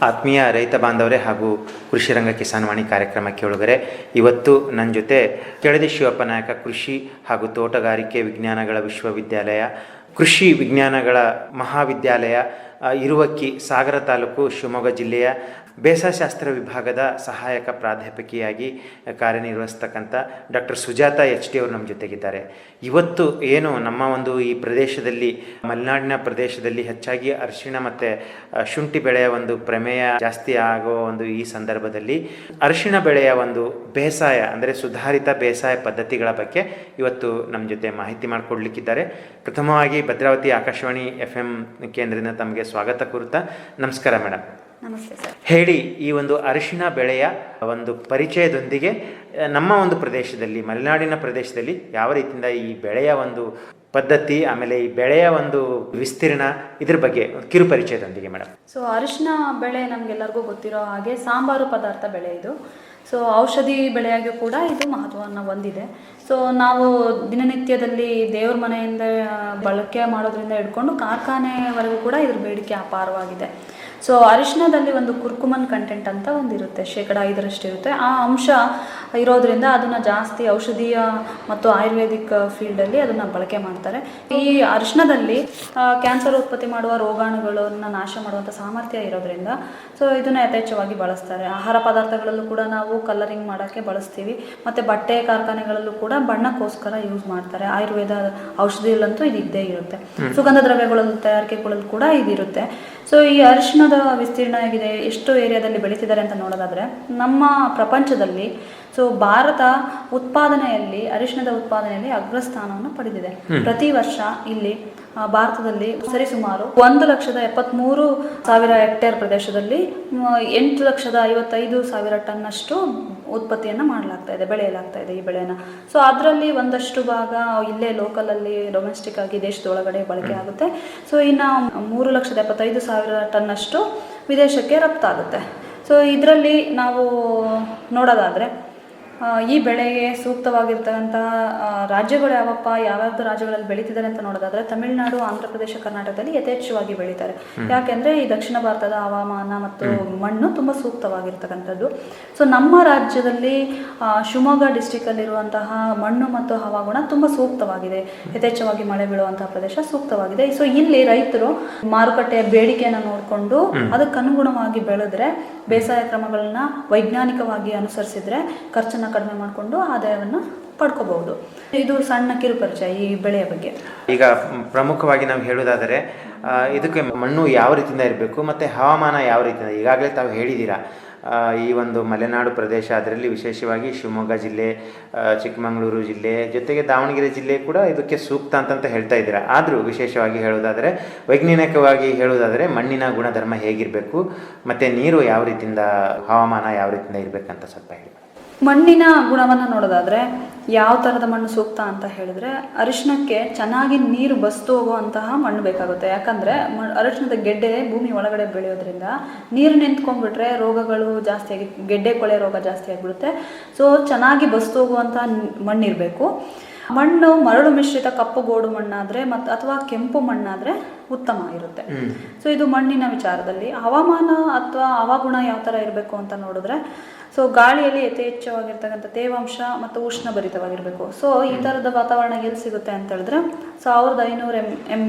ಆತ್ಮೀಯ ರೈತ ಬಾಂಧವರೇ ಹಾಗೂ ಕೃಷಿ ರಂಗ ಕಿಸಾನ್ ವಾಣಿ ಕಾರ್ಯಕ್ರಮಕ್ಕೆ ಒಳಗರೆ ಇವತ್ತು ನನ್ನ ಜೊತೆ ಕೆಳದಿ ಶಿವಪ್ಪ ನಾಯಕ ಕೃಷಿ ಹಾಗೂ ತೋಟಗಾರಿಕೆ ವಿಜ್ಞಾನಗಳ ವಿಶ್ವವಿದ್ಯಾಲಯ ಕೃಷಿ ವಿಜ್ಞಾನಗಳ ಮಹಾವಿದ್ಯಾಲಯ ಇರುವಕ್ಕಿ ಸಾಗರ ತಾಲೂಕು ಶಿವಮೊಗ್ಗ ಜಿಲ್ಲೆಯ ಬೇಸಾಯಶಾಸ್ತ್ರ ವಿಭಾಗದ ಸಹಾಯಕ ಪ್ರಾಧ್ಯಾಪಕಿಯಾಗಿ ಕಾರ್ಯನಿರ್ವಹಿಸ್ತಕ್ಕಂಥ ಡಾಕ್ಟರ್ ಸುಜಾತ ಎಚ್ ಟಿ ಅವರು ನಮ್ಮ ಜೊತೆಗಿದ್ದಾರೆ. ಇವತ್ತು ಏನು ನಮ್ಮ ಒಂದು ಈ ಪ್ರದೇಶದಲ್ಲಿ ಮಲೆನಾಡಿನ ಪ್ರದೇಶದಲ್ಲಿ ಹೆಚ್ಚಾಗಿ ಅರಿಶಿಣ ಮತ್ತು ಶುಂಠಿ ಬೆಳೆಯ ಒಂದು ಪ್ರಮೇಯ ಜಾಸ್ತಿ ಆಗೋ ಒಂದು ಈ ಸಂದರ್ಭದಲ್ಲಿ ಅರಿಶಿಣ ಬೆಳೆಯ ಒಂದು ಬೇಸಾಯ ಅಂದರೆ ಸುಧಾರಿತ ಬೇಸಾಯ ಪದ್ಧತಿಗಳ ಬಗ್ಗೆ ಇವತ್ತು ನಮ್ಮ ಜೊತೆ ಮಾಹಿತಿ ಮಾಡಿಕೊಡ್ಲಿಕ್ಕಿದ್ದಾರೆ. ಪ್ರಥಮವಾಗಿ ಭದ್ರಾವತಿ ಆಕಾಶವಾಣಿ FM ಕೇಂದ್ರದಿಂದ ತಮಗೆ ಸ್ವಾಗತ ಕೋರುತ್ತಾ. ನಮಸ್ಕಾರ ಮೇಡಮ್. ನಮಸ್ತೆ ಸರ್. ಹೇಳಿ, ಈ ಒಂದು ಅರಿಶಿಣ ಬೆಳೆಯ ಒಂದು ಪರಿಚಯದೊಂದಿಗೆ ನಮ್ಮ ಒಂದು ಪ್ರದೇಶದಲ್ಲಿ ಮಲೆನಾಡಿನ ಪ್ರದೇಶದಲ್ಲಿ ಯಾವ ರೀತಿಯಿಂದ ಈ ಬೆಳೆಯ ಒಂದು ಪದ್ಧತಿ, ಆಮೇಲೆ ಈ ಬೆಳೆಯ ಒಂದು ವಿಸ್ತೀರ್ಣ, ಇದ್ರ ಬಗ್ಗೆ ಕಿರು ಪರಿಚಯದೊಂದಿಗೆ ಮೇಡಮ್. ಸೊ ಅರಿಶಿಣ ಬೆಳೆ ನಮಗೆಲ್ಲರಿಗೂ ಗೊತ್ತಿರೋ ಹಾಗೆ ಸಾಂಬಾರು ಪದಾರ್ಥ ಬೆಳೆ ಇದು. ಸೊ ಔಷಧಿ ಬೆಳೆಯಾಗಿ ಕೂಡ ಇದು ಮಹತ್ವವನ್ನು ಹೊಂದಿದೆ. ಸೊ ನಾವು ದಿನನಿತ್ಯದಲ್ಲಿ ದೇವ್ರ ಮನೆಯಿಂದ ಬಳಕೆ ಮಾಡೋದ್ರಿಂದ ಹಿಡ್ಕೊಂಡು ಕಾರ್ಖಾನೆವರೆಗೂ ಕೂಡ ಇದ್ರ ಬೇಡಿಕೆ ಅಪಾರವಾಗಿದೆ. ಸೊ ಅರಿಶಿಣದಲ್ಲಿ ಒಂದು ಕುರ್ಕುಮನ್ ಕಂಟೆಂಟ್ ಅಂತ ಒಂದಿರುತ್ತೆ, 5% ಇರುತ್ತೆ. ಆ ಅಂಶ ಇರೋದ್ರಿಂದ ಅದನ್ನು ಜಾಸ್ತಿ ಔಷಧೀಯ ಮತ್ತು ಆಯುರ್ವೇದಿಕ್ ಫೀಲ್ಡಲ್ಲಿ ಅದನ್ನು ಬಳಕೆ ಮಾಡ್ತಾರೆ. ಈ ಅರಿಶಿಣದಲ್ಲಿ ಕ್ಯಾನ್ಸರ್ ಉತ್ಪತ್ತಿ ಮಾಡುವ ರೋಗಾಣುಗಳನ್ನು ನಾಶ ಮಾಡುವಂಥ ಸಾಮರ್ಥ್ಯ ಇರೋದ್ರಿಂದ ಸೊ ಇದನ್ನು ಯಥೇಚ್ಛವಾಗಿ ಬಳಸ್ತಾರೆ. ಆಹಾರ ಪದಾರ್ಥಗಳಲ್ಲೂ ಕೂಡ ನಾವು ಕಲರಿಂಗ್ ಮಾಡೋಕ್ಕೆ ಬಳಸ್ತೀವಿ, ಮತ್ತು ಬಟ್ಟೆ ಕಾರ್ಖಾನೆಗಳಲ್ಲೂ ಕೂಡ ಬಣ್ಣಕ್ಕೋಸ್ಕರ ಯೂಸ್ ಮಾಡ್ತಾರೆ. ಆಯುರ್ವೇದ ಔಷಧಿಯಲ್ಲಂತೂ ಇದು ಇದ್ದೇ ಇರುತ್ತೆ. ಸುಗಂಧ ದ್ರವ್ಯಗಳಲ್ಲಿ ತಯಾರಿಕೆಗಳಲ್ಲಿ ಕೂಡ ಇದಿರುತ್ತೆ. ಸೊ ಈ ಅರಿಶಿಣದ ವಿಸ್ತೀರ್ಣ ಆಗಿದೆ, ಎಷ್ಟು ಏರಿಯಾದಲ್ಲಿ ಬೆಳೀತಿದ್ದಾರೆ ಅಂತ ನೋಡೋದಾದರೆ ನಮ್ಮ ಪ್ರಪಂಚದಲ್ಲಿ ಸೊ ಭಾರತ ಉತ್ಪಾದನೆಯಲ್ಲಿ ಅರಿಶಿಣದ ಉತ್ಪಾದನೆಯಲ್ಲಿ ಅಗ್ರಸ್ಥಾನವನ್ನು ಪಡೆದಿದೆ. ಪ್ರತಿ ವರ್ಷ ಇಲ್ಲಿ ಭಾರತದಲ್ಲಿ ಸರಿಸುಮಾರು 1,73,000 ಹೆಕ್ಟೇರ್ ಪ್ರದೇಶದಲ್ಲಿ 8,55,000 ಟನ್ನಷ್ಟು ಉತ್ಪತ್ತಿಯನ್ನು ಮಾಡಲಾಗ್ತಾ ಇದೆ, ಬೆಳೆಯಲಾಗ್ತಾ ಇದೆ ಈ ಬೆಳೆನ. ಸೊ ಅದರಲ್ಲಿ ಒಂದಷ್ಟು ಭಾಗ ಇಲ್ಲೇ ಲೋಕಲಲ್ಲಿ ಡೊಮೆಸ್ಟಿಕ್ ಆಗಿ ದೇಶದೊಳಗಡೆ ಬಳಕೆ ಆಗುತ್ತೆ. ಸೊ ಇನ್ನು 3,75,000 ಟನ್ನಷ್ಟು ವಿದೇಶಕ್ಕೆ ರಫ್ತಾಗುತ್ತೆ. ಸೊ ಇದರಲ್ಲಿ ನಾವು ನೋಡೋದಾದರೆ ಈ ಬೆಳೆಗೆ ಸೂಕ್ತವಾಗಿರ್ತಕ್ಕಂಥ ರಾಜ್ಯಗಳು ಯಾವಪ್ಪ, ಯಾವ್ಯಾವ್ದು ರಾಜ್ಯಗಳಲ್ಲಿ ಬೆಳೀತಿದ್ದಾರೆ ಅಂತ ನೋಡೋದಾದರೆ ತಮಿಳುನಾಡು, ಆಂಧ್ರ ಪ್ರದೇಶ, ಕರ್ನಾಟಕದಲ್ಲಿ ಯಥೇಚ್ಛವಾಗಿ ಬೆಳೀತಾರೆ. ಯಾಕೆಂದರೆ ಈ ದಕ್ಷಿಣ ಭಾರತದ ಹವಾಮಾನ ಮತ್ತು ಮಣ್ಣು ತುಂಬ ಸೂಕ್ತವಾಗಿರ್ತಕ್ಕಂಥದ್ದು. ಸೊ ನಮ್ಮ ರಾಜ್ಯದಲ್ಲಿ ಶಿವಮೊಗ್ಗ ಡಿಸ್ಟಿಕಲ್ಲಿರುವಂತಹ ಮಣ್ಣು ಮತ್ತು ಹವಾಗುಣ ತುಂಬ ಸೂಕ್ತವಾಗಿದೆ, ಯಥೇಚ್ಛವಾಗಿ ಮಳೆ ಬೀಳುವಂತಹ ಪ್ರದೇಶ ಸೂಕ್ತವಾಗಿದೆ. ಸೊ ಇಲ್ಲಿ ರೈತರು ಮಾರುಕಟ್ಟೆಯ ಬೇಡಿಕೆಯನ್ನು ನೋಡಿಕೊಂಡು ಅದಕ್ಕನುಗುಣವಾಗಿ ಬೆಳೆದ್ರೆ, ಬೇಸಾಯ ಕ್ರಮಗಳನ್ನ ವೈಜ್ಞಾನಿಕವಾಗಿ ಅನುಸರಿಸಿದ್ರೆ ಖರ್ಚನ್ನು ಕಡಿಮೆ ಮಾಡಿಕೊಂಡು ಆದಾಯವನ್ನು ಪಡ್ಕೋಬಹುದು. ಇದು ಸಣ್ಣ ಕಿರು ಪರಿಚಯ ಈ ಬೆಳೆಯ ಬಗ್ಗೆ. ಈಗ ಪ್ರಮುಖವಾಗಿ ನಾವು ಹೇಳೋದಾದರೆ ಇದಕ್ಕೆ ಮಣ್ಣು ಯಾವ ರೀತಿಯಿಂದ ಇರಬೇಕು ಮತ್ತು ಹವಾಮಾನ ಯಾವ ರೀತಿಯಿಂದ, ಈಗಾಗಲೇ ತಾವು ಹೇಳಿದ್ದೀರಾ ಈ ಒಂದು ಮಲೆನಾಡು ಪ್ರದೇಶ, ಅದರಲ್ಲಿ ವಿಶೇಷವಾಗಿ ಶಿವಮೊಗ್ಗ ಜಿಲ್ಲೆ, ಚಿಕ್ಕಮಗಳೂರು ಜಿಲ್ಲೆ ಜೊತೆಗೆ ದಾವಣಗೆರೆ ಜಿಲ್ಲೆ ಕೂಡ ಇದಕ್ಕೆ ಸೂಕ್ತ ಅಂತ ಹೇಳ್ತಾ ಇದ್ದೀರಾ. ಆದರೂ ವಿಶೇಷವಾಗಿ ಹೇಳೋದಾದರೆ, ವೈಜ್ಞಾನಿಕವಾಗಿ ಹೇಳೋದಾದರೆ ಮಣ್ಣಿನ ಗುಣಧರ್ಮ ಹೇಗಿರಬೇಕು ಮತ್ತು ನೀರು ಯಾವ ರೀತಿಯಿಂದ, ಹವಾಮಾನ ಯಾವ ರೀತಿಯಿಂದ ಇರಬೇಕಂತ ಸ್ವಲ್ಪ ಹೇಳಿ. ಮಣ್ಣಿನ ಗುಣವನ್ನು ನೋಡೋದಾದರೆ ಯಾವ ಥರದ ಮಣ್ಣು ಸೂಕ್ತ ಅಂತ ಹೇಳಿದ್ರೆ, ಅರಿಶಿಣಕ್ಕೆ ಚೆನ್ನಾಗಿ ನೀರು ಬಸ್ತು ಹೋಗುವಂತಹ ಮಣ್ಣು ಬೇಕಾಗುತ್ತೆ. ಯಾಕಂದರೆ ಅರಿಶಿಣದ ಗೆಡ್ಡೆ ಭೂಮಿ ಒಳಗಡೆ ಬೆಳೆಯೋದ್ರಿಂದ ನೀರು ನಿಂತ್ಕೊಂಡ್ಬಿಟ್ರೆ ರೋಗಗಳು ಜಾಸ್ತಿ ಆಗಿ, ಗೆಡ್ಡೆ ಕೊಳೆ ರೋಗ ಜಾಸ್ತಿ ಆಗಿಬಿಡುತ್ತೆ. ಸೊ ಚೆನ್ನಾಗಿ ಬಸ್ತು ಹೋಗುವಂಥ ಮಣ್ಣಿರಬೇಕು. ಮಣ್ಣು ಮರಳು ಮಿಶ್ರಿತ ಕಪ್ಪು ಗೋಡು ಮಣ್ಣಾದರೆ ಅಥವಾ ಕೆಂಪು ಮಣ್ಣಾದರೆ ಉತ್ತಮ ಇರುತ್ತೆ. ಸೊ ಇದು ಮಣ್ಣಿನ ವಿಚಾರದಲ್ಲಿ. ಹವಾಮಾನ ಅಥವಾ ಹವಾಗುಣ ಯಾವ ಥರ ಇರಬೇಕು ಅಂತ ನೋಡಿದ್ರೆ, ಸೊ ಗಾಳಿಯಲ್ಲಿ ಯಥೇಚ್ಛವಾಗಿರ್ತಕ್ಕಂಥ ತೇವಾಂಶ ಮತ್ತು ಉಷ್ಣಭರಿತವಾಗಿರಬೇಕು. ಸೊ ಈ ಥರದ ವಾತಾವರಣ ಎಲ್ಲಿ ಸಿಗುತ್ತೆ ಅಂತ ಹೇಳಿದ್ರೆ 1,500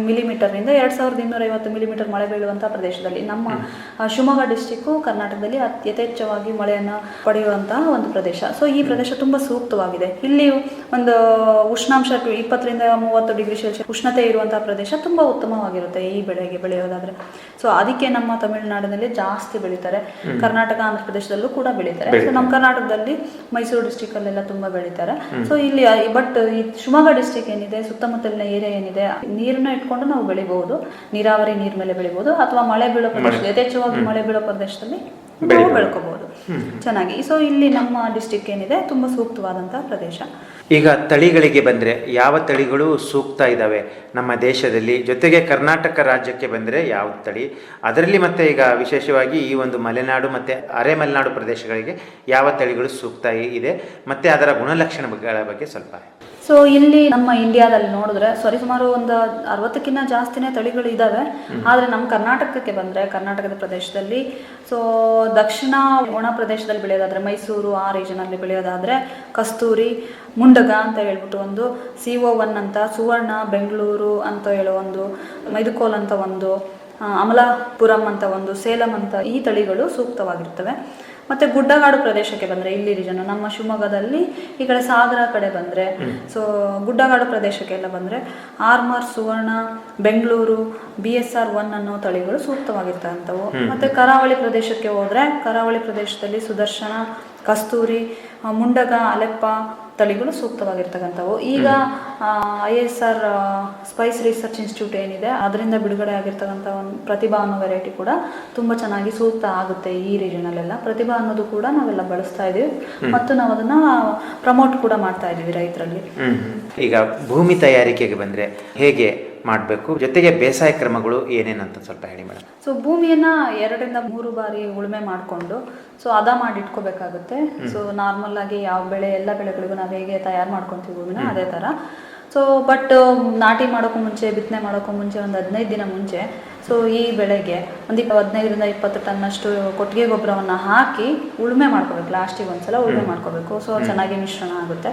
ಮಿಲಿಮೀಟರ್ನಿಂದ 2,250 ಮಿಲಿಮೀಟರ್ ಮಳೆ ಬೀಳುವಂಥ ಪ್ರದೇಶದಲ್ಲಿ, ನಮ್ಮ ಶಿವಮೊಗ್ಗ ಡಿಸ್ಟಿಕ್ಕು ಕರ್ನಾಟಕದಲ್ಲಿ ಯಥೇಚ್ಛವಾಗಿ ಮಳೆಯನ್ನು ಪಡೆಯುವಂತಹ ಒಂದು ಪ್ರದೇಶ. ಸೊ ಈ ಪ್ರದೇಶ ತುಂಬ ಸೂಕ್ತವಾಗಿದೆ. ಇಲ್ಲಿ ಒಂದು ಉಷ್ಣಾಂಶ 20 ರಿಂದ 30 ಡಿಗ್ರಿ ಸೆಲ್ಸಿಯಸ್ ಉಷ್ಣತೆ ಇರುವಂತಹ ಪ್ರದೇಶ ತುಂಬ ಉತ್ತಮವಾಗಿರುತ್ತೆ ಈ ಬೆಳೆಗೆ ಬೆಳೆಯೋದಾದ್ರೆ. ಸೊ ಅದಕ್ಕೆ ನಮ್ಮ ತಮಿಳುನಾಡಿನಲ್ಲಿ ಜಾಸ್ತಿ ಬೆಳೀತಾರೆ, ಕರ್ನಾಟಕ, ಆಂಧ್ರ ಪ್ರದೇಶದಲ್ಲೂ ಕೂಡ ಬೆಳೀತಾರೆ. ಸೊ ನಮ್ಮ ಕರ್ನಾಟಕದಲ್ಲಿ ಮೈಸೂರು ಡಿಸ್ಟಿಕ್ ಅಲ್ಲೆಲ್ಲ ತುಂಬಾ ಬೆಳೀತಾರೆ. ಸೊ ಇಲ್ಲಿ ಬಟ್ ಈ ಶಿವಮೊಗ್ಗ ಡಿಸ್ಟಿಕ್ ಏನಿದೆ, ಸುತ್ತಮುತ್ತಲಿನ ಏರಿಯಾ ಏನಿದೆ, ನೀರನ್ನ ಇಟ್ಕೊಂಡು ನಾವು ಬೆಳಿಬಹುದು. ನೀರಾವರಿ ನೀರ್ ಮೇಲೆ ಬೆಳಿಬಹುದು, ಅಥವಾ ಮಳೆ ಬೀಳೋ ಪ್ರದೇಶ, ಯಥೇಚ್ಛವಾಗಿ ಮಳೆ ಬೀಳೋ ಪ್ರದೇಶದಲ್ಲಿ ನಾವು ಬೆಳ್ಕೋಬಹುದು ಚೆನ್ನಾಗಿ. ಸೊ ಇಲ್ಲಿ ನಮ್ಮ ಡಿಸ್ಟಿಕ್ ಏನಿದೆ ತುಂಬಾ ಸೂಕ್ತವಾದಂತಹ ಪ್ರದೇಶ. ಈಗ ತಳಿಗಳಿಗೆ ಬಂದರೆ ಯಾವ ತಳಿಗಳು ಸೂಕ್ತ ಇದ್ದಾವೆ ನಮ್ಮ ದೇಶದಲ್ಲಿ, ಜೊತೆಗೆ ಕರ್ನಾಟಕ ರಾಜ್ಯಕ್ಕೆ ಬಂದರೆ ಯಾವ ತಳಿ, ಅದರಲ್ಲಿ ಮತ್ತೆ ಈಗ ವಿಶೇಷವಾಗಿ ಈ ಒಂದು ಮಲೆನಾಡು ಮತ್ತು ಅರೆ ಮಲೆನಾಡು ಪ್ರದೇಶಗಳಿಗೆ ಯಾವ ತಳಿಗಳು ಸೂಕ್ತ ಇದೆ ಮತ್ತು ಅದರ ಗುಣಲಕ್ಷಣಗಳ ಬಗ್ಗೆ ಸ್ವಲ್ಪ. ಸೊ ಇಲ್ಲಿ ನಮ್ಮ ಇಂಡಿಯಾದಲ್ಲಿ ನೋಡಿದ್ರೆ ಸುಮಾರು ಒಂದು 60ಕ್ಕಿಂತ ಜಾಸ್ತಿನೇ ತಳಿಗಳು ಇದ್ದಾವೆ. ಆದರೆ ನಮ್ಮ ಕರ್ನಾಟಕಕ್ಕೆ ಬಂದರೆ ಕರ್ನಾಟಕದ ಪ್ರದೇಶದಲ್ಲಿ ಸೊ ದಕ್ಷಿಣ ಒಣ ಪ್ರದೇಶದಲ್ಲಿ ಬೆಳೆಯೋದಾದರೆ ಮೈಸೂರು ಆ ರೀಜನಲ್ಲಿ ಬೆಳೆಯೋದಾದರೆ ಕಸ್ತೂರಿ, ಮುಂಡಗ ಅಂತ ಹೇಳ್ಬಿಟ್ಟು ಒಂದು, CO1 ಅಂತ, ಸುವರ್ಣ, ಬೆಂಗಳೂರು ಅಂತ ಹೇಳೋ ಒಂದು, ಮೈದುಕೋಲ್ ಅಂತ ಒಂದು, ಅಮಲಾಪುರಂ ಅಂತ ಒಂದು, ಸೇಲಂ ಅಂತ ಈ ತಳಿಗಳು ಸೂಕ್ತವಾಗಿರ್ತವೆ. ಮತ್ತು ಗುಡ್ಡಗಾಡು ಪ್ರದೇಶಕ್ಕೆ ಬಂದರೆ ಇಲ್ಲಿ ರೀಜನ್ ನಮ್ಮ ಶಿವಮೊಗ್ಗದಲ್ಲಿ ಈ ಕಡೆ ಸಾಗರ ಕಡೆ ಬಂದರೆ ಸೊ ಗುಡ್ಡಗಾಡು ಪ್ರದೇಶಕ್ಕೆಲ್ಲ ಬಂದರೆ ಆರ್ಮರ್, ಸುವರ್ಣ, ಬೆಂಗಳೂರು, BSR 1 ಅನ್ನೋ ತಳಿಗಳು ಸೂಕ್ತವಾಗಿರ್ತಕ್ಕಂಥವು. ಮತ್ತು ಕರಾವಳಿ ಪ್ರದೇಶಕ್ಕೆ ಹೋದರೆ ಕರಾವಳಿ ಪ್ರದೇಶದಲ್ಲಿ ಸುದರ್ಶನ, ಕಸ್ತೂರಿ, ಮುಂಡಗ, ಅಲೆಪ್ಪ ತಳಿಗಳು ಸೂಕ್ತವಾಗಿರ್ತಕ್ಕಂಥವು. ಈಗ ISR ಸ್ಪೈಸ್ ರಿಸರ್ಚ್ ಇನ್ಸ್ಟಿಟ್ಯೂಟ್ ಏನಿದೆ ಅದರಿಂದ ಬಿಡುಗಡೆ ಆಗಿರ್ತಕ್ಕಂಥ ಒಂದು ಪ್ರತಿಭಾ ಅನ್ನೋ ವೆರೈಟಿ ಕೂಡ ತುಂಬ ಚೆನ್ನಾಗಿ ಸೂಕ್ತ ಆಗುತ್ತೆ ಈ ರೀಜನಲ್ಲೆಲ್ಲ. ಪ್ರತಿಭಾ ಅನ್ನೋದು ಕೂಡ ನಾವೆಲ್ಲ ಬಳಸ್ತಾ ಇದ್ದೀವಿ ಮತ್ತು ನಾವು ಅದನ್ನು ಪ್ರಮೋಟ್ ಕೂಡ ಮಾಡ್ತಾ ಇದ್ದೀವಿ ರೈತರಲ್ಲಿ. ಈಗ ಭೂಮಿ ತಯಾರಿಕೆಗೆ ಬಂದರೆ ಹೇಗೆ ಮಾಡಬೇಕು, ಜೊತೆಗೆ ಬೇಸಾಯ ಕ್ರಮಗಳು ಏನೇನಂತ ಸ್ವಲ್ಪ ಹೇಳಿ ಮೇಡಮ್. ಸೊ ಭೂಮಿಯನ್ನು 2 ರಿಂದ 3 ಬಾರಿ ಉಳುಮೆ ಮಾಡಿಕೊಂಡು ಸೊ ಹದ ಮಾಡಿ ಇಟ್ಕೋಬೇಕಾಗುತ್ತೆ. ಸೊ ನಾರ್ಮಲ್ ಆಗಿ ಯಾವ ಬೆಳೆ ಎಲ್ಲ ಬೆಳೆಗಳಿಗೂ ನಾವು ಹೇಗೆ ತಯಾರು ಮಾಡ್ಕೊತೀವಿ ಭೂಮಿನ ಅದೇ ಥರ. ಸೊ ಬಟ್ ನಾಟಿ ಮಾಡೋಕ್ಕೂ ಮುಂಚೆ, ಬಿತ್ತನೆ ಮಾಡೋಕ್ಕೂ ಮುಂಚೆ ಒಂದು 15 ದಿನ ಮುಂಚೆ ಸೊ ಈ ಬೆಳೆಗೆ ಒಂದು 15 ರಿಂದ 20 ಟನ್ನಷ್ಟು ಕೊಟ್ಟಿಗೆ ಗೊಬ್ಬರವನ್ನು ಹಾಕಿ ಉಳುಮೆ ಮಾಡ್ಕೋಬೇಕು. ಲಾಸ್ಟಿಗೆ ಒಂದ್ಸಲ ಉಳುಮೆ ಮಾಡ್ಕೋಬೇಕು. ಸೊ ಚೆನ್ನಾಗಿ ಮಿಶ್ರಣ ಆಗುತ್ತೆ.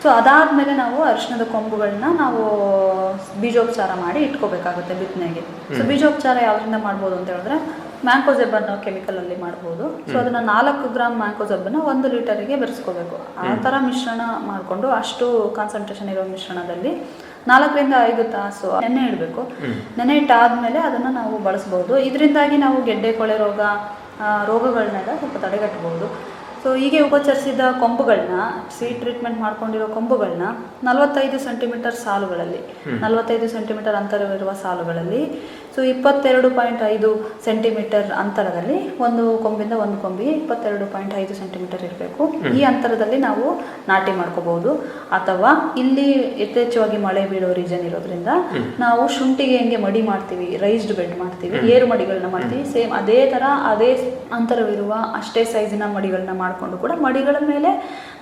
ಸೊ ಅದಾದಮೇಲೆ ನಾವು ಅರಿಶಿಣದ ಕೊಂಬುಗಳನ್ನ ನಾವು ಬೀಜೋಪಚಾರ ಮಾಡಿ ಇಟ್ಕೋಬೇಕಾಗುತ್ತೆ ಬಿತ್ತನೆಗೆ. ಸೊ ಬೀಜೋಪಚಾರ ಯಾವ್ದ್ರಿಂದ ಮಾಡ್ಬೋದು ಅಂತ ಹೇಳಿದ್ರೆ ಮ್ಯಾಂಕೋಜೆಬ್ ಅನ್ನೋ ಕೆಮಿಕಲಲ್ಲಿ ಮಾಡ್ಬೋದು. ಸೊ ಅದನ್ನು 4 ಗ್ರಾಮ್ ಮ್ಯಾಂಕೋಜೆಬ್ಬನ್ನು 1 ಲೀಟರಿಗೆ ಬೆರೆಸ್ಕೋಬೇಕು. ಆ ಥರ ಮಿಶ್ರಣ ಮಾಡಿಕೊಂಡು ಅಷ್ಟು ಕಾನ್ಸಂಟ್ರೇಷನ್ ಇರೋ ಮಿಶ್ರಣದಲ್ಲಿ 4 ರಿಂದ 5 ತಾಸು ನೆನೆ ಇಡಬೇಕು. ನೆನೆ ಇಟ್ಟಾದ್ಮೇಲೆ ಅದನ್ನು ನಾವು ಬಳಸ್ಬೋದು. ಇದರಿಂದಾಗಿ ನಾವು ಗೆಡ್ಡೆ ಕೊಳೆ ರೋಗಗಳನ್ನೆಲ್ಲ ಸ್ವಲ್ಪ ತಡೆಗಟ್ಟಬಹುದು. ಸೊ ಹೀಗೆ ಉಪಚರಿಸಿದ ಕೊಂಬುಗಳನ್ನ, ಸೀಡ್ ಟ್ರೀಟ್ಮೆಂಟ್ ಮಾಡ್ಕೊಂಡಿರೋ ಕೊಂಬುಗಳನ್ನ 45 ಸೆಂಟಿಮೀಟರ್ ಸಾಲುಗಳಲ್ಲಿ, 45 ಸೆಂಟಿಮೀಟರ್ ಅಂತರವಿರುವ ಸಾಲುಗಳಲ್ಲಿ ಸೊ 22.5 ಸೆಂಟಿಮೀಟರ್ ಅಂತರದಲ್ಲಿ ಒಂದು ಕೊಂಬಿಂದ ಒಂದು ಕೊಂಬಿಗೆ 22.5 ಸೆಂಟಿಮೀಟರ್ ಇರಬೇಕು. ಈ ಅಂತರದಲ್ಲಿ ನಾವು ನಾಟಿ ಮಾಡ್ಕೋಬಹುದು. ಅಥವಾ ಇಲ್ಲಿ ಯಥೇಚ್ಛವಾಗಿ ಮಳೆ ಬೀಳೋ ರೀಜನ್ ಇರೋದ್ರಿಂದ ನಾವು ಶುಂಠಿಗೆ ಹೆಂಗೆ ಮಡಿ ಮಾಡ್ತೀವಿ, ರೈಸ್ಡ್ ಬೆಡ್ ಮಾಡ್ತೀವಿ, ಏರು ಮಡಿಗಳನ್ನ ಮಾಡ್ತೀವಿ, ಸೇಮ್ ಅದೇ ಥರ ಅದೇ ಅಂತರವಿರುವ ಅಷ್ಟೇ ಸೈಜಿನ ಮಡಿಗಳನ್ನ ಮಾಡಿಕೊಂಡು ಕೂಡ ಮಡಿಗಳ ಮೇಲೆ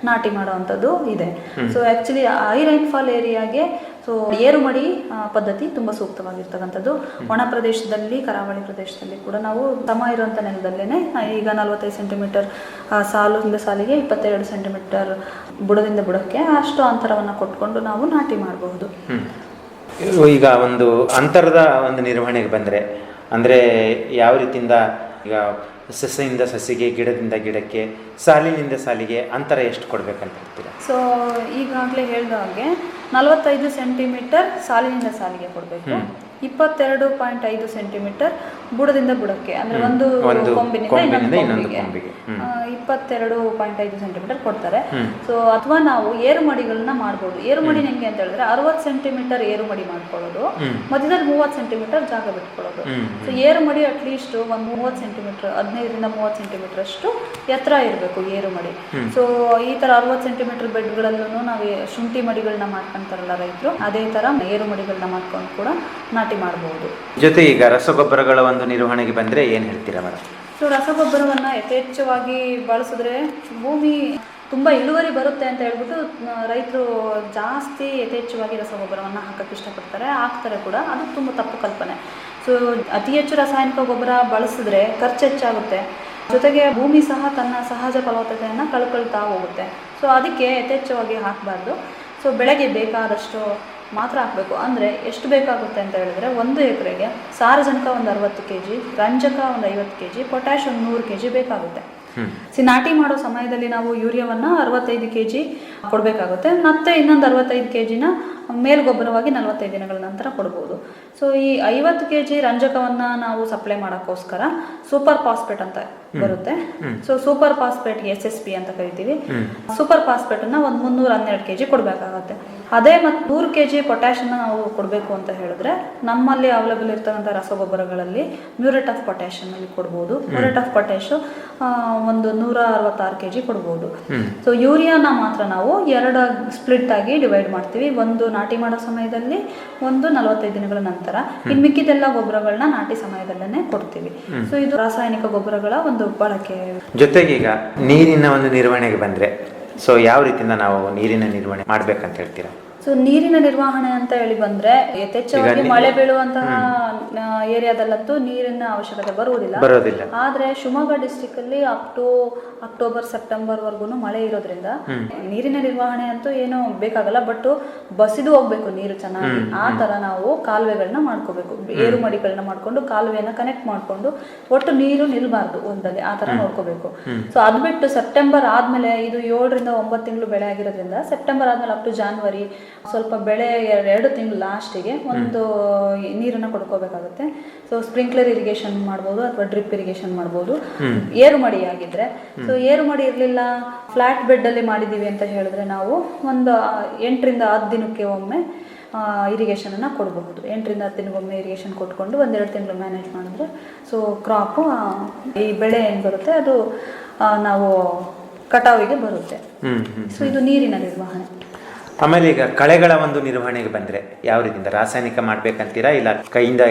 ನಾಟಿ ಮಾಡುವಂಥದ್ದು ಇದೆ. ಸೊ ಆ್ಯಕ್ಚುಲಿ ಹೈ ರೈನ್ಫಾಲ್ ಏರಿಯಾಗೆ ಸೊ ಏರು ಮಡಿ ಪದ್ಧತಿ ತುಂಬ ಸೂಕ್ತವಾಗಿರ್ತಕ್ಕಂಥದ್ದು. ಒಣ ಪ್ರದೇಶದಲ್ಲಿ, ಕರಾವಳಿ ಪ್ರದೇಶದಲ್ಲಿ ಕೂಡ ನಾವು ಸಮ ಇರುವಂಥ ನೆಲದಲ್ಲೇ ಈಗ 45 ಸೆಂಟಿಮೀಟರ್ ಸಾಲಿಂದ ಸಾಲಿಗೆ 22 ಸೆಂಟಿಮೀಟರ್ ಬುಡದಿಂದ ಬುಡಕ್ಕೆ ಅಷ್ಟು ಅಂತರವನ್ನು ಕೊಟ್ಕೊಂಡು ನಾವು ನಾಟಿ ಮಾಡಬಹುದು. ಈಗ ಒಂದು ಅಂತರದ ಒಂದು ನಿರ್ವಹಣೆಗೆ ಬಂದರೆ ಅಂದರೆ ಯಾವ ರೀತಿಯಿಂದ ಈಗ ಸಸ್ಯದಿಂದ ಸಸಿಗೆ, ಗಿಡದಿಂದ ಗಿಡಕ್ಕೆ, ಸಾಲಿನಿಂದ ಸಾಲಿಗೆ ಅಂತರ ಎಷ್ಟು ಕೊಡಬೇಕಂತ ಹೇಳ್ತೀರಾ? ಸೊ ಈಗಾಗಲೇ ಹೇಳಿದ ಹಾಗೆ 45 ಸೆಂಟಿಮೀಟರ್ ಸಾಲಿನಿಂದ ಸಾಲಿಗೆ ಕೊಡಬೇಕು. 22.5 ಸೆಂಟಿಮೀಟರ್ ಬುಡದಿಂದ ಬುಡಕ್ಕೆ, ಅಂದರೆ ಒಂದು ಕೊಂಬಿನಿಂದ ಇನ್ನೊಂದು ಕೊಂಬಿಗೆ 22.5 ಸೆಂಟಿಮೀಟರ್ ಕೊಡ್ತಾರೆ. ಸೊ ಅಥವಾ ನಾವು ಏರು ಮಡಿಗಳನ್ನ ಮಾಡ್ಬೋದು. ಏರು ಮಡಿ ಹೆಂಗೆ ಅಂತ ಹೇಳಿದ್ರೆ 60 ಸೆಂಟಿಮೀಟರ್ ಏರು ಮಡಿ ಮಾಡ್ಕೊಳ್ಳೋದು, ಮಧ್ಯದಲ್ಲಿ 30 ಸೆಂಟಿಮೀಟರ್ ಜಾಗ ಬಿಟ್ಕೊಳ್ಳೋದು. ಸೊ ಏರು ಮಡಿ ಅಟ್ಲೀಸ್ಟ್ ಒಂದು 30 ಸೆಂಟಿಮೀಟರ್, 15 ರಿಂದ 30 ಸೆಂಟಿಮೀಟರ್ ಅಷ್ಟು ಎತ್ತರ ಇರಬೇಕು ಏರು ಮಡಿ. ಸೊ ಈ ಥರ 60 ಸೆಂಟಿಮೀಟರ್ ಬೆಡ್ಗಳಲ್ಲೂ ನಾವು ಶುಂಠಿ ಮಡಿಗಳನ್ನ ಮಾಡ್ಕೊಂತಾರಲ್ಲ ರೈತರು, ಅದೇ ಥರ ಏರು ಮಡಿಗಳನ್ನ ಮಾಡ್ಕೊಂಡು ಕೂಡ ನಾಟಿ ಮಾಡಬಹುದು. ಜೊತೆ ಈಗ ರಸಗೊಬ್ಬರಗಳ ಒಂದು ನಿರ್ವಹಣೆಗೆ ಬಂದರೆ ಏನು ಹೇಳ್ತೀರಾ ಮೇಡಮ್? ಸೊ ರಸಗೊಬ್ಬರವನ್ನು ಯಥೇಚ್ಛವಾಗಿ ಬಳಸಿದ್ರೆ ಭೂಮಿ ತುಂಬ ಇಳುವರಿ ಬರುತ್ತೆ ಅಂತ ಹೇಳ್ಬಿಟ್ಟು ರೈತರು ಜಾಸ್ತಿ ಯಥೇಚ್ಛವಾಗಿ ರಸಗೊಬ್ಬರವನ್ನು ಹಾಕಕ್ಕೆ ಇಷ್ಟಪಡ್ತಾರೆ, ಹಾಕ್ತಾರೆ ಕೂಡ. ಅದು ತುಂಬ ತಪ್ಪು ಕಲ್ಪನೆ. ಸೊ ಅತಿ ಹೆಚ್ಚು ರಾಸಾಯನಿಕ ಗೊಬ್ಬರ ಬಳಸಿದ್ರೆ ಖರ್ಚು ಹೆಚ್ಚಾಗುತ್ತೆ, ಜೊತೆಗೆ ಭೂಮಿ ಸಹ ತನ್ನ ಸಹಜ ಫಲವತ್ತತೆಯನ್ನು ಕಳ್ಕೊಳ್ತಾ ಹೋಗುತ್ತೆ. ಸೊ ಅದಕ್ಕೆ ಯಥೇಚ್ಛವಾಗಿ ಹಾಕಬಾರ್ದು. ಸೊ ಬೆಳೆಗೆ ಬೇಕಾದಷ್ಟು ಮಾತ್ರ ಹಾಕಬೇಕು. ಅಂದರೆ ಎಷ್ಟು ಬೇಕಾಗುತ್ತೆ ಅಂತ ಹೇಳಿದ್ರೆ 1 ಎಕರೆಗೆ ಸಾರಜನಕ ಒಂದು 60 kg, ರಂಜಕ ಒಂದು 50 kg, ಪೊಟ್ಯಾಶ್ ಒಂದು 100 kg ಬೇಕಾಗುತ್ತೆ. ನಾಟಿ ಮಾಡೋ ಸಮಯದಲ್ಲಿ ನಾವು ಯೂರಿಯಾವನ್ನು 65 kg ಕೊಡಬೇಕಾಗುತ್ತೆ. ಮತ್ತೆ ಇನ್ನೊಂದು 65 kgನ ಮೇಲ್ಗೊಬ್ಬರವಾಗಿ 45 ದಿನಗಳ ನಂತರ ಕೊಡ್ಬೋದು. ಸೊ ಈ 50 kg ರಂಜಕವನ್ನು ನಾವು ಸಪ್ಲೈ ಮಾಡೋಕ್ಕೋಸ್ಕರ ಸೂಪರ್ ಫಾಸ್ಫೇಟ್ ಅಂತ ಬರುತ್ತೆ. ಸೊ ಸೂಪರ್ ಫಾಸ್ಫೇಟ್ಗೆ SSP ಅಂತ ಕರಿತೀವಿ. ಸೂಪರ್ ಫಾಸ್ಫೇಟನ್ನು ಒಂದು 312 kg ಕೊಡಬೇಕಾಗತ್ತೆ. ಅದೇ ಮತ್ತು 100 kg ಪೊಟ್ಯಾಶನ್ನು ನಾವು ಕೊಡಬೇಕು ಅಂತ ಹೇಳಿದ್ರೆ ನಮ್ಮಲ್ಲಿ ಅವೈಲೇಬಲ್ ಇರ್ತಕ್ಕಂಥ ರಸಗೊಬ್ಬರಗಳಲ್ಲಿ ಮ್ಯೂರೇಟ್ ಆಫ್ ಪೊಟ್ಯಾಶನಲ್ಲಿ ಕೊಡ್ಬೋದು. ಮ್ಯೂರೇಟ್ ಆಫ್ ಪೊಟ್ಯಾಶು ಒಂದು 166 kg ಕೊಡ್ಬೋದು. ಸೊ ಯೂರಿಯಾನ ಮಾತ್ರ ನಾವು 2 ಸ್ಪ್ಲಿಟ್ ಆಗಿ ಡಿವೈಡ್ ಮಾಡ್ತೀವಿ. ಒಂದು ನಾಟಿ ಮಾಡೋ ಸಮಯದಲ್ಲಿ, ಒಂದು 45 ದಿನಗಳ ನಂತರ. ಇನ್ನು ಮಿಕ್ಕಿದೆಲ್ಲ ಗೊಬ್ಬರಗಳನ್ನ ನಾಟಿ ಸಮಯದಲ್ಲೇ ಕೊಡ್ತೀವಿ. ಸೊ ಇದು ರಾಸಾಯನಿಕ ಗೊಬ್ಬರಗಳ ಒಂದು ಬಳಕೆ. ಜೊತೆಗೆ ಈಗ ನೀರಿನ ಒಂದು ನಿರ್ವಹಣೆಗೆ ಬಂದರೆ ಸೊ ಯಾವ ರೀತಿಯಿಂದ ನಾವು ನೀರಿನ ನಿರ್ವಹಣೆ ಮಾಡ್ಬೇಕಂತ ಹೇಳ್ತೀರಾ? ಸೊ ನೀರಿನ ನಿರ್ವಹಣೆ ಅಂತ ಹೇಳಿ ಬಂದ್ರೆ ಯಥೇಚ್ಛವಾಗಿ ಮಳೆ ಬೀಳುವಂತಹ ಏರಿಯಾದಲ್ಲಂತೂ ನೀರಿನ ಅವಶ್ಯಕತೆ ಬರುವುದಿಲ್ಲ. ಆದ್ರೆ ಶಿವಮೊಗ್ಗ ಡಿಸ್ಟಿಕ್ ಅಲ್ಲಿ ಅಕ್ಟೋಬರ್ ಸೆಪ್ಟೆಂಬರ್ ವರ್ಗು ಮಳೆ ಇರೋದ್ರಿಂದ ನೀರಿನ ನಿರ್ವಹಣೆ ಅಂತೂ ಏನು ಬೇಕಾಗಲ್ಲ. ಬಟ್ ಬಸಿದು ಹೋಗ್ಬೇಕು ನೀರು ಚೆನ್ನಾಗಿ. ಆ ತರ ನಾವು ಕಾಲುವೆಗಳನ್ನ ಮಾಡ್ಕೋಬೇಕು, ಏರು ಮಡಿಗಳನ್ನ ಮಾಡ್ಕೊಂಡು ಕಾಲುವೆಯನ್ನ ಕನೆಕ್ಟ್ ಮಾಡ್ಕೊಂಡು ಒಟ್ಟು ನೀರು ನಿಲ್ಬಾರ್ದು ಒಂದಲ್ಲಿ, ಆ ತರ ನೋಡ್ಕೋಬೇಕು. ಸೊ ಅದ್ ಬಿಟ್ಟು ಸೆಪ್ಟೆಂಬರ್ ಆದ್ಮೇಲೆ ಇದು 7 ರಿಂದ 9 ತಿಂಗಳು ಬೆಳೆ ಆಗಿರೋದ್ರಿಂದ ಸೆಪ್ಟೆಂಬರ್ ಆದ್ಮೇಲೆ ಅಪ್ ಟು ಜಾನ್ವರಿ ಸ್ವಲ್ಪ ಬೆಳೆ 2 ತಿಂಗಳು ಲಾಸ್ಟಿಗೆ ಒಂದು ನೀರನ್ನ ಕೊಡ್ಕೋಬೇಕಾಗುತ್ತೆ. ಸೊ ಸ್ಪ್ರಿಂಕ್ಲರ್ ಇರಿಗೇಷನ್ ಮಾಡ್ಬೋದು ಅಥವಾ ಡ್ರಿಪ್ ಇರಿಗೇಷನ್ ಮಾಡ್ಬೋದು ಏರು ಮಡಿ ಆಗಿದ್ರೆ. ಸೊ ಏರು ಮಡಿ ಇರಲಿಲ್ಲ, ಫ್ಲಾಟ್ ಬೆಡ್ ಅಲ್ಲಿ ಮಾಡಿದೀವಿ ಅಂತ ಹೇಳಿದ್ರೆ ನಾವು ಒಂದು 8 ರಿಂದ 10 ದಿನಕ್ಕೆ ಒಮ್ಮೆ ಇರಿಗೇಷನ್ ಅನ್ನ ಕೊಡಬಹುದು. 8 ರಿಂದ 10 ದಿನಕ್ಕೊಮ್ಮೆ ಇರಿಗೇಷನ್ ಕೊಟ್ಕೊಂಡು 1-2 ತಿಂಗಳು ಮ್ಯಾನೇಜ್ ಮಾಡಿದ್ರೆ ಸೊ ಕ್ರಾಪು ಈ ಬೆಳೆ ಏನು ಬರುತ್ತೆ ಅದು ನಾವು ಕಟಾವಿಗೆ ಬರುತ್ತೆ. ಸೊ ಇದು ನೀರಿನ ನಿರ್ವಹಣೆ. ಆಮೇಲೆ ಈಗ ಕಳೆಗಳ ಒಂದು ನಿರ್ವಹಣೆಗೆ ಬಂದರೆ ಯಾವ ರೀತಿಯಿಂದ ರಾಸಾಯನಿಕ ಮಾಡ್ಬೇಕಂತೀರಾ, ಇಲ್ಲ ಕೈಯಿಂದ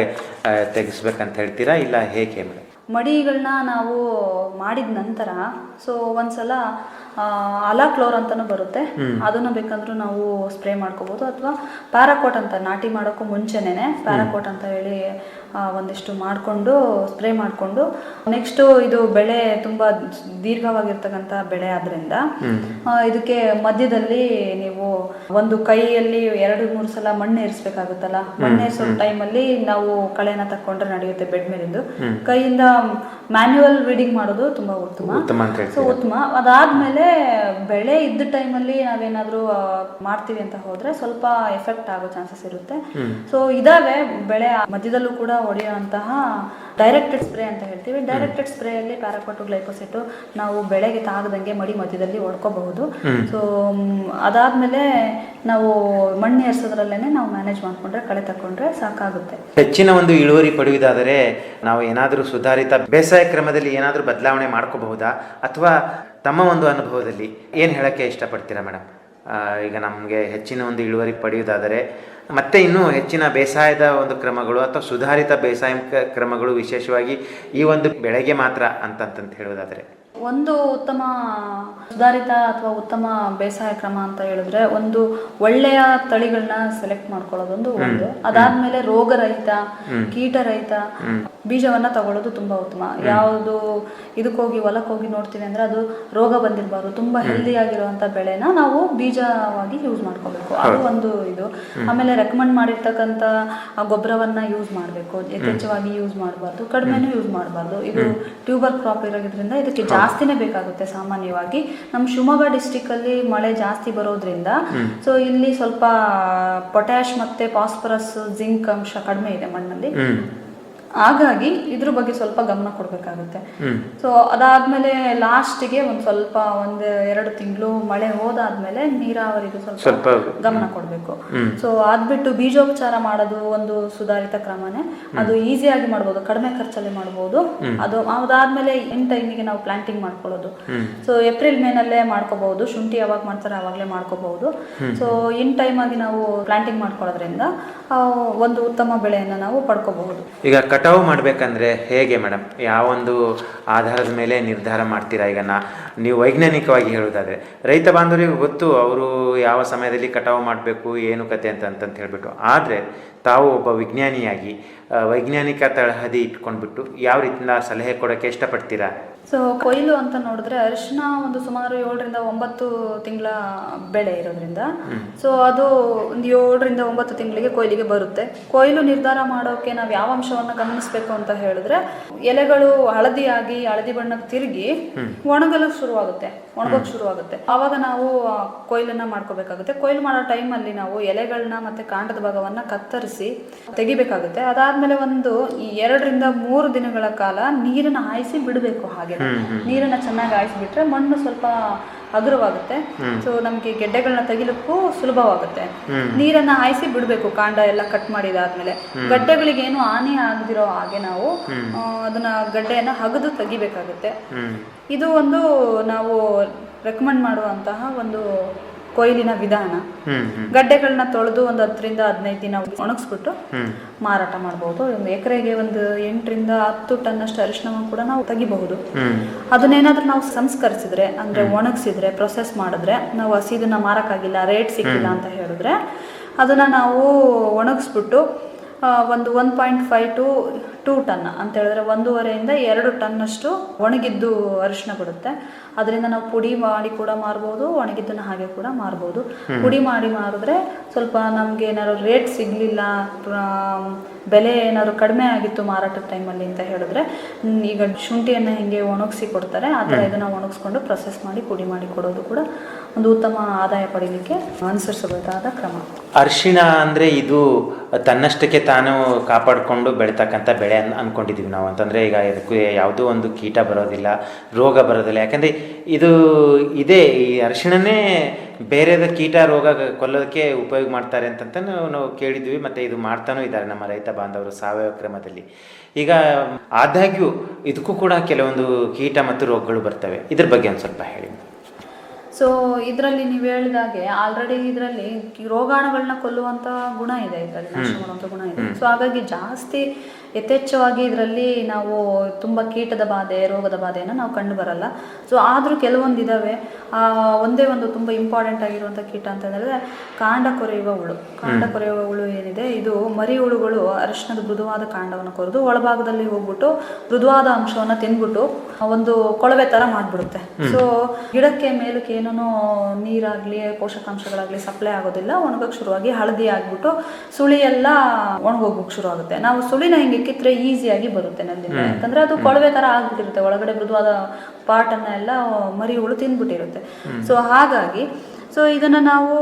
ತೆಗೆಸ್ಬೇಕಂತ ಹೇಳ್ತೀರಾ, ಇಲ್ಲ ಹೇಗೆ ಮೇಡಮ್? ಮಡಿಗಳನ್ನ ನಾವು ಮಾಡಿದ ನಂತರ ಸೊ ಒಂದ್ಸಲ ಅಲಾಕ್ಲೋರ್ ಅಂತಾನು ಬರುತ್ತೆ, ಅದನ್ನ ಬೇಕಂದ್ರೂ ನಾವು ಸ್ಪ್ರೇ ಮಾಡ್ಕೋಬಹುದು. ಅಥವಾ ಪ್ಯಾರಾಕೋಟ್ ಅಂತ ನಾಟಿ ಮಾಡೋಕ್ಕೂ ಮುಂಚೆನೇ ಪ್ಯಾರಾಕೋಟ್ ಅಂತ ಹೇಳಿ ಒಂದಿಷ್ಟು ಮಾಡಿಕೊಂಡು ಸ್ಪ್ರೇ ಮಾಡಿಕೊಂಡು ನೆಕ್ಸ್ಟ್ ಇದು ಬೆಳೆ ತುಂಬ ದೀರ್ಘವಾಗಿರ್ತಕ್ಕಂಥ ಬೆಳೆ ಆದ್ರಿಂದ ಇದಕ್ಕೆ ಮಧ್ಯದಲ್ಲಿ ನೀವು ಒಂದು ಕೈಯಲ್ಲಿ 2-3 ಸಲ ಮಣ್ಣು ಏರಿಸ್ಬೇಕಾಗುತ್ತಲ್ಲ. ಮಣ್ಣು ಏರಿಸೋ ಟೈಮಲ್ಲಿ ನಾವು ಕಳೆನ ತಕೊಂಡ್ರೆ ನಡೆಯುತ್ತೆ ಬೆಡ್ ಮೇಲಿಂದು. ಕೈಯಿಂದ ಮ್ಯಾನ್ಯುವಲ್ ವೀಡಿಂಗ್ ಮಾಡೋದು ತುಂಬಾ ಉತ್ತಮ. ಅದಾದ್ಮೇಲೆ ಬೆಳೆ ಇದ್ದ ಟೈಮಲ್ಲಿ ನಾವೇನಾದ್ರೂ ಮಾಡ್ತೀವಿ ಅಂತ ಹೋದ್ರೆ ಸ್ವಲ್ಪ ಎಫೆಕ್ಟ್ ಆಗೋ ಚಾನ್ಸಸ್ ಇರುತ್ತೆ. ಸೊ ಇದಾವೆ ಬೆಳೆ ಮಧ್ಯದಲ್ಲೂ ಕೂಡ ಹೊಡೆಯುವಂತಹ ಡೈರೆಕ್ಟೆಡ್ ಸ್ಪ್ರೇ ಅಂತ ಹೇಳ್ತೀವಿ. ಡೈರೆಕ್ಟೆಡ್ ಸ್ಪ್ರೇ ಅಲ್ಲಿ ಪ್ಯಾರಾಕೋಟ್ ಗ್ಲೈಕೋಸೈಟ್ ನಾವು ಬೆಳೆಗೆ ತಾಗದಂಗೆ ಮಡಿ ಮಧ್ಯದಲ್ಲಿ ಹೊಡ್ಕೋಬಹುದು. ಸೊ ಅದಾದ್ಮೇಲೆ ನಾವು ಮಣ್ಣು ಏರ್ಸೋದ್ರಲ್ಲೇನೆ ನಾವು ಮ್ಯಾನೇಜ್ ಮಾಡ್ಕೊಂಡ್ರೆ ಕಳೆ ತಕೊಂಡ್ರೆ ಸಾಕಾಗುತ್ತೆ. ಹೆಚ್ಚಿನ ಒಂದು ಇಳುವರಿ ಪಡೆಯುವುದಾದರೆ ನಾವು ಏನಾದರೂ ಸುಧಾರಿತ ಬೇಸಾಯ ಕ್ರಮದಲ್ಲಿ ಏನಾದರೂ ಬದಲಾವಣೆ ಮಾಡ್ಕೋಬಹುದಾ, ಅಥವಾ ತಮ್ಮ ಒಂದು ಅನುಭವದಲ್ಲಿ ಏನು ಹೇಳಕ್ಕೆ ಇಷ್ಟಪಡ್ತೀರಾ ಮೇಡಮ್? ಈಗ ನಮಗೆ ಹೆಚ್ಚಿನ ಒಂದು ಇಳುವರಿ ಪಡೆಯುವುದಾದರೆ ಮತ್ತೆ ಇನ್ನೂ ಹೆಚ್ಚಿನ ಬೇಸಾಯದ ಒಂದು ಕ್ರಮಗಳು ಅಥವಾ ಸುಧಾರಿತ ಬೇಸಾಯ ಕ್ರಮಗಳು ವಿಶೇಷವಾಗಿ ಈ ಒಂದು ಬೆಳೆಗೆ ಮಾತ್ರ ಅಂತಂತ ಹೇಳೋದಾದರೆ ಒಂದು ಉತ್ತಮ ಸುಧಾರಿತ ಅಥವಾ ಉತ್ತಮ ಬೇಸಾಯ ಕ್ರಮ ಅಂತ ಹೇಳಿದ್ರೆ ಒಂದು ಒಳ್ಳೆಯ ತಳಿಗಳನ್ನ ಸೆಲೆಕ್ಟ್ ಮಾಡ್ಕೊಳ್ಳೋದೊಂದು ಒಂದು. ಅದಾದ್ಮೇಲೆ ರೋಗರಹಿತ ಕೀಟರಹಿತ ಬೀಜವನ್ನ ತಗೊಳ್ಳೋದು ತುಂಬಾ ಉತ್ತಮ. ಯಾವುದು ಇದಕ್ಕೋಗಿ ಹೊಲಕ್ಕೋಗಿ ನೋಡ್ತೀವಿ ಅಂದ್ರೆ ಅದು ರೋಗ ಬಂದಿರಬಾರ್ದು, ತುಂಬಾ ಹೆಲ್ದಿ ಆಗಿರುವಂತ ಬೆಳೆನ ನಾವು ಬೀಜವಾಗಿ ಯೂಸ್ ಮಾಡ್ಕೋಬೇಕು, ಅದು ಒಂದು ಇದು. ಆಮೇಲೆ ರೆಕಮೆಂಡ್ ಮಾಡಿರ್ತಕ್ಕಂಥ ಗೊಬ್ಬರವನ್ನ ಯೂಸ್ ಮಾಡಬೇಕು, ಯಥೇಚ್ಛವಾಗಿ ಯೂಸ್ ಮಾಡಬಾರ್ದು, ಕಡಿಮೆನೂ ಯೂಸ್ ಮಾಡಬಾರ್ದು. ಇದು ಟ್ಯೂಬರ್ ಕ್ರಾಪ್ ಇರೋದ್ರಿಂದ ಇದಕ್ಕೆ ಜಾಸ್ತಿನೇ ಬೇಕಾಗುತ್ತೆ. ಸಾಮಾನ್ಯವಾಗಿ ನಮ್ಮ ಶಿವಮೊಗ್ಗ ಡಿಸ್ಟಿಕ್ ಅಲ್ಲಿ ಮಳೆ ಜಾಸ್ತಿ ಬರೋದ್ರಿಂದ ಸೊ ಇಲ್ಲಿ ಸ್ವಲ್ಪ ಪೊಟ್ಯಾಶ್ ಮತ್ತೆ ಫಾಸ್ಫರಸ್ ಜಿಂಕ್ ಅಂಶ ಕಡಿಮೆ ಇದೆ ಮಣ್ಣಲ್ಲಿ. ಹಾಗಾಗಿ ಇದ್ರ ಬಗ್ಗೆ ಸ್ವಲ್ಪ ಗಮನ ಕೊಡ್ಬೇಕಾಗುತ್ತೆ. ಸೊ ಅದಾದ್ಮೇಲೆ ಲಾಸ್ಟಿಗೆ ಒಂದ್ ಸ್ವಲ್ಪ 1-2 ತಿಂಗಳು ಮಳೆ ಹೋದಾದ್ಮೇಲೆ ನೀರಾವರಿಗೂ ಸ್ವಲ್ಪ ಗಮನ ಕೊಡ್ಬೇಕು. ಸೊ ಅದ್ಬಿಟ್ಟು ಬೀಜೋಪಚಾರ ಮಾಡೋದು ಒಂದು ಸುಧಾರಿತ ಕ್ರಮನೇ. ಅದು ಈಸಿಯಾಗಿ ಮಾಡ್ಬೋದು, ಕಡಿಮೆ ಖರ್ಚಲ್ಲಿ ಮಾಡ್ಬೋದು. ಅದು ಅದಾದ್ಮೇಲೆ ಇನ್ ಟೈಮಿಗೆ ನಾವು ಪ್ಲಾಂಟಿಂಗ್ ಮಾಡ್ಕೊಳ್ಳೋದು. ಸೊ ಏಪ್ರಿಲ್ ಮೇನಲ್ಲೇ ಮಾಡ್ಕೋಬಹುದು, ಶುಂಠಿ ಯಾವಾಗ ಮಾಡ್ತಾರೆ ಅವಾಗಲೇ ಮಾಡ್ಕೋಬಹುದು. ಸೊ ಇನ್ ಟೈಮ್ ಆಗಿ ನಾವು ಪ್ಲಾಂಟಿಂಗ್ ಮಾಡ್ಕೊಳ್ಳೋದ್ರಿಂದ ಒಂದು ಉತ್ತಮ ಬೆಳೆಯನ್ನು ನಾವು ಪಡ್ಕೋಬಹುದು. ಈಗ ಕಟಾವು ಮಾಡಬೇಕಂದ್ರೆ ಹೇಗೆ ಮೇಡಮ್, ಯಾವೊಂದು ಆಧಾರದ ಮೇಲೆ ನಿರ್ಧಾರ ಮಾಡ್ತೀರಾ? ಈಗ ನೀವು ವೈಜ್ಞಾನಿಕವಾಗಿ ಹೇಳೋದಾದರೆ ರೈತ ಬಾಂಧವರಿಗೆ ಗೊತ್ತು ಅವರು ಯಾವ ಸಮಯದಲ್ಲಿ ಕಟಾವು ಮಾಡಬೇಕು ಏನು ಕತೆ ಅಂತ ಹೇಳ್ಬಿಟ್ಟು. ಆದರೆ ತಾವು ಒಬ್ಬ ವಿಜ್ಞಾನಿಯಾಗಿ ವೈಜ್ಞಾನಿಕ ತಳಹದಿ ಇಟ್ಕೊಂಡ್ಬಿಟ್ಟು ಯಾವ ರೀತಿಯಿಂದ ಸಲಹೆ ಕೊಡೋಕ್ಕೆ ಇಷ್ಟಪಡ್ತೀರಾ? ಸೊ ಕೊಯ್ಲು ಅಂತ ನೋಡಿದ್ರೆ ಅರಿಶಿನ ಒಂದು ಸುಮಾರು 7 ರಿಂದ 9 ತಿಂಗಳ ಬೆಳೆ ಇರೋದ್ರಿಂದ ಸೊ ಅದು ಒಂದು 7 ರಿಂದ 9 ತಿಂಗಳಿಗೆ ಕೊಯ್ಲಿಗೆ ಬರುತ್ತೆ. ಕೊಯ್ಲು ನಿರ್ಧಾರ ಮಾಡೋಕೆ ನಾವು ಯಾವ ಅಂಶವನ್ನ ಗಮನಿಸಬೇಕು ಅಂತ ಹೇಳಿದ್ರೆ ಎಲೆಗಳು ಹಳದಿ ಬಣ್ಣಕ್ಕೆ ತಿರುಗಿ ಒಣಗೋಕ್ ಶುರುವಾಗುತ್ತೆ. ಆವಾಗ ನಾವು ಕೊಯ್ಲನ್ನ ಮಾಡ್ಕೋಬೇಕಾಗುತ್ತೆ. ಕೊಯ್ಲು ಮಾಡೋ ಟೈಮಲ್ಲಿ ನಾವು ಎಲೆಗಳನ್ನ ಮತ್ತೆ ಕಾಂಡದ ಭಾಗವನ್ನ ಕತ್ತರಿಸಿ ತೆಗಿಬೇಕಾಗುತ್ತೆ. ಅದಾದ್ಮೇಲೆ ಒಂದು 2 ರಿಂದ 3 ದಿನಗಳ ಕಾಲ ನೀರನ್ನ ಹಾಯಿಸಿ ಬಿಡಬೇಕು. ಹಾಗೆ ನೀರನ್ನ ಚೆನ್ನಾಗಿ ಹಾಯಿಸಿಬಿಟ್ರೆ ಮಣ್ಣು ಸ್ವಲ್ಪ ಹಗುರವಾಗುತ್ತೆ. ಸೊ ನಮ್ಗೆ ಗೆಡ್ಡೆಗಳನ್ನ ತೆಗಿಲಿಕ್ಕೂ ಸುಲಭವಾಗುತ್ತೆ. ನೀರನ್ನ ಹಾಯಿಸಿ ಬಿಡ್ಬೇಕು ಕಾಂಡ ಎಲ್ಲ ಕಟ್ ಮಾಡಿದಾದ್ಮೇಲೆ. ಗಡ್ಡೆಗಳಿಗೆ ಏನು ಹಾನಿ ಆಗದಿರೋ ಹಾಗೆ ನಾವು ಅದನ್ನ ಗಡ್ಡೆಯನ್ನ ಹಗದು ತೆಗಿಬೇಕಾಗುತ್ತೆ. ಇದು ಒಂದು ನಾವು ರೆಕಮೆಂಡ್ ಮಾಡುವಂತಹ ಒಂದು ಕೊಯ್ಲಿನ ವಿಧಾನ. ಗಡ್ಡೆಗಳನ್ನ ತೊಳೆದು ಒಂದು 10 ರಿಂದ 15 ದಿನ ಒಣಗಿಸ್ಬಿಟ್ಟು ಮಾರಾಟ ಮಾಡಬಹುದು. ಒಂದು ಎಕರೆಗೆ ಒಂದು 8 ರಿಂದ 10 ಟನ್ ಅಷ್ಟು ಅರಿಶಿಣವನ್ನು ಕೂಡ ನಾವು ತೆಗಿಬಹುದು. ಅದನ್ನೇನಾದ್ರೂ ನಾವು ಸಂಸ್ಕರಿಸಿದ್ರೆ ಅಂದ್ರೆ ಒಣಗಿಸಿದ್ರೆ ಪ್ರೊಸೆಸ್ ಮಾಡಿದ್ರೆ ನಾವು ಹಸಿದನ್ನ ಮಾರಕ್ಕಾಗಿಲ್ಲ, ರೇಟ್ ಸಿಕ್ಕಿಲ್ಲ ಅಂತ ಹೇಳಿದ್ರೆ ಅದನ್ನ ನಾವು ಒಣಗಿಸ್ಬಿಟ್ಟು ಒಂದು 1.5 to 2 ಟನ್ ಅಂತ ಹೇಳಿದ್ರೆ 1.5 ರಿಂದ 2 ಟನ್ ಅಷ್ಟು ಒಣಗಿದ್ದು ಅರಿಶಿಣ ಬಿಡುತ್ತೆ. ಅದರಿಂದ ನಾವು ಪುಡಿ ಮಾಡಿ ಕೂಡ ಮಾರ್ಬೋದು, ಒಣಗಿದ್ದನ್ನ ಹಾಗೆ ಕೂಡ ಮಾರ್ಬೋದು. ಪುಡಿ ಮಾಡಿ ಮಾರಿದ್ರೆ ಸ್ವಲ್ಪ ನಮ್ಗೆ ಏನಾದ್ರು ರೇಟ್ ಸಿಗ್ಲಿಲ್ಲ, ಬೆಲೆ ಏನಾದ್ರು ಕಡಿಮೆ ಆಗಿತ್ತು ಮಾರಾಟದ ಟೈಮಲ್ಲಿ ಅಂತ ಹೇಳಿದ್ರೆ ಈಗ ಶುಂಠಿಯನ್ನ ಹಿಂಗೆ ಒಣಗಿಸಿ ಕೊಡ್ತಾರೆ, ಆ ಥರ ಇದನ್ನ ಒಣಗಿಸ್ಕೊಂಡು ಪ್ರೊಸೆಸ್ ಮಾಡಿ ಪುಡಿ ಮಾಡಿ ಕೊಡೋದು ಕೂಡ ಒಂದು ಉತ್ತಮ ಆದಾಯ ಪಡೀಲಿಕ್ಕೆ ಅನುಸರಿಸಬೇಕಾದ ಕ್ರಮ. ಅರಿಶಿಣ ಅಂದರೆ ಇದು ತನ್ನಷ್ಟಕ್ಕೆ ತಾನು ಕಾಪಾಡಿಕೊಂಡು ಬೆಳೀತಕ್ಕಂಥ ಬೆಳೆ ಅಂದ್ಕೊಂಡಿದ್ದೀವಿ ನಾವು. ಅಂತಂದರೆ ಈಗ ಇದಕ್ಕೆ ಯಾವುದೋ ಒಂದು ಕೀಟ ಬರೋದಿಲ್ಲ, ರೋಗ ಬರೋದಿಲ್ಲ. ಯಾಕಂದರೆ ಇದು ಇದೇ ಈ ಅರಿಶಿಣನೇ ಬೇರೆದ ಕೀಟ ರೋಗ ಕೊಲ್ಲೋದಕ್ಕೆ ಉಪಯೋಗ ಮಾಡ್ತಾರೆ ಅಂತ ನಾವು ಕೇಳಿದ್ವಿ. ಮತ್ತು ಇದು ಮಾಡ್ತಾನೂ ಇದ್ದಾರೆ ನಮ್ಮ ರೈತ ಬಾಂಧವರು ಸಾವಯವ ಕ್ರಮದಲ್ಲಿ. ಈಗ ಆದಾಗ್ಯೂ ಇದಕ್ಕೂ ಕೂಡ ಕೆಲವೊಂದು ಕೀಟ ಮತ್ತು ರೋಗಗಳು ಬರ್ತವೆ. ಇದ್ರ ಬಗ್ಗೆ ಒಂದು ಸ್ವಲ್ಪ ಹೇಳಿ. ಸೊ ಇದರಲ್ಲಿ ನೀವು ಹೇಳಿದಾಗೆ ಆಲ್ರೆಡಿ ಇದರಲ್ಲಿ ರೋಗಾಣುಗಳನ್ನ ಕೊಲ್ಲುವಂಥ ಗುಣ ಇದೆ, ಇದರಲ್ಲಿ ನಾಶ ಮಾಡುವಂಥ ಗುಣ ಇದೆ. ಸೊ ಹಾಗಾಗಿ ಜಾಸ್ತಿ ಯಥೇಚ್ಛವಾಗಿ ಇದರಲ್ಲಿ ನಾವು ತುಂಬ ಕೀಟದ ಬಾಧೆ, ರೋಗದ ಬಾಧೆಯನ್ನು ನಾವು ಕಂಡು ಬರಲ್ಲ. ಸೊ ಆದರೂ ಕೆಲವೊಂದು ಇದ್ದಾವೆ. ಒಂದೇ ಒಂದು ತುಂಬ ಇಂಪಾರ್ಟೆಂಟ್ ಆಗಿರುವಂಥ ಕೀಟ ಅಂತ ಹೇಳಿದ್ರೆ ಕಾಂಡ ಕೊರೆಯುವ ಹುಳು. ಕಾಂಡ ಕೊರೆಯುವ ಹುಳು ಏನಿದೆ, ಇದು ಮರಿ ಹುಳುಗಳು ಅರಿಶಿಣದ ಮೃದುವಾದ ಕಾಂಡವನ್ನು ಕೊರೆದು ಒಳಭಾಗದಲ್ಲಿ ಹೋಗ್ಬಿಟ್ಟು ಮೃದುವಾದ ಅಂಶವನ್ನು ತಿಂದ್ಬಿಟ್ಟು ಒಂದು ಕೊಳವೆ ಥರ ಮಾಡಿಬಿಡುತ್ತೆ. ಸೊ ಗಿಡಕ್ಕೆ ಮೇಲಕ್ಕೆ ಏನೋ ನೀರಾಗಲಿ ಪೋಷಕಾಂಶಗಳಾಗಲಿ ಸಪ್ಲೈ ಆಗೋದಿಲ್ಲ, ಒಣಗೋಕ್ಕೆ ಶುರುವಾಗಿ ಹಳದಿ ಆಗಿಬಿಟ್ಟು ಸುಳಿ ಎಲ್ಲ ಒಣಗೋಗಕ್ಕೆ ಶುರು ಆಗುತ್ತೆ. ನಾವು ಸುಳಿನ ಹಿಂಗೆ ಕಿತ್ತರೆ ಈಸಿಯಾಗಿ ಬರುತ್ತೆ ನಲ್ಲಿಂದ, ಯಾಕಂದ್ರೆ ಅದು ಕೊಳವೆ ತರ ಆಗ್ಬಿಟ್ಟಿರುತ್ತೆ, ಒಳಗಡೆ ಮೃದುವಾದ ಪಾರ್ಟನ್ನ ಎಲ್ಲ ಮರಿ ಹುಳು ತಿಂದ್ಬಿಟ್ಟಿರುತ್ತೆ. ಸೊ ಹಾಗಾಗಿ ಇದನ್ನ ನಾವು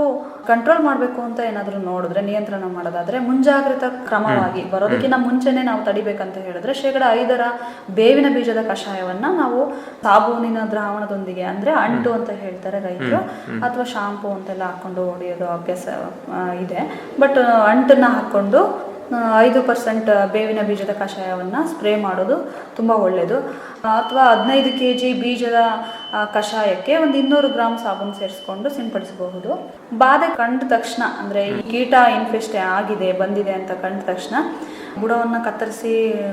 ಕಂಟ್ರೋಲ್ ಮಾಡಬೇಕು ಅಂತ ಏನಾದರೂ ನೋಡಿದ್ರೆ, ನಿಯಂತ್ರಣ ಮಾಡೋದಾದ್ರೆ ಮುಂಜಾಗ್ರತಾ ಕ್ರಮವಾಗಿ ಬರೋದಕ್ಕಿಂತ ಮುಂಚೆನೆ ನಾವು ತಡಿಬೇಕಂತ ಹೇಳಿದ್ರೆ 5% ಬೇವಿನ ಬೀಜದ ಕಷಾಯವನ್ನ ನಾವು ಸಾಬೂನಿನ ದ್ರಾವಣದೊಂದಿಗೆ, ಅಂದ್ರೆ ಅಂಟು ಅಂತ ಹೇಳ್ತಾರೆ ರೈತರು, ಅಥವಾ ಶಾಂಪೂ ಅಂತೆಲ್ಲ ಹಾಕೊಂಡು ಹೊಡೆಯೋದು ಅಭ್ಯಾಸ ಇದೆ. ಬಟ್ ಅಂಟನ್ನ ಹಾಕೊಂಡು 5% ಬೇವಿನ ಬೀಜದ ಕಷಾಯವನ್ನು ಸ್ಪ್ರೇ ಮಾಡೋದು ತುಂಬ ಒಳ್ಳೆಯದು. ಅಥವಾ 15 kg ಬೀಜದ ಕಷಾಯಕ್ಕೆ ಒಂದು 200 ಗ್ರಾಮ್ ಸಾಬೂನು ಸೇರಿಸ್ಕೊಂಡು ಸಿಂಪಡಿಸಬಹುದು. ಬಾಧೆ ಕಂಡ ತಕ್ಷಣ, ಅಂದರೆ ಈ ಕೀಟ ಇನ್ಫೆಸ್ಟ್ ಆಗಿದೆ ಬಂದಿದೆ ಅಂತ ಕಂಡ ತಕ್ಷಣ ಬುಡವನ್ನು ಕತ್ತರಿಸಿ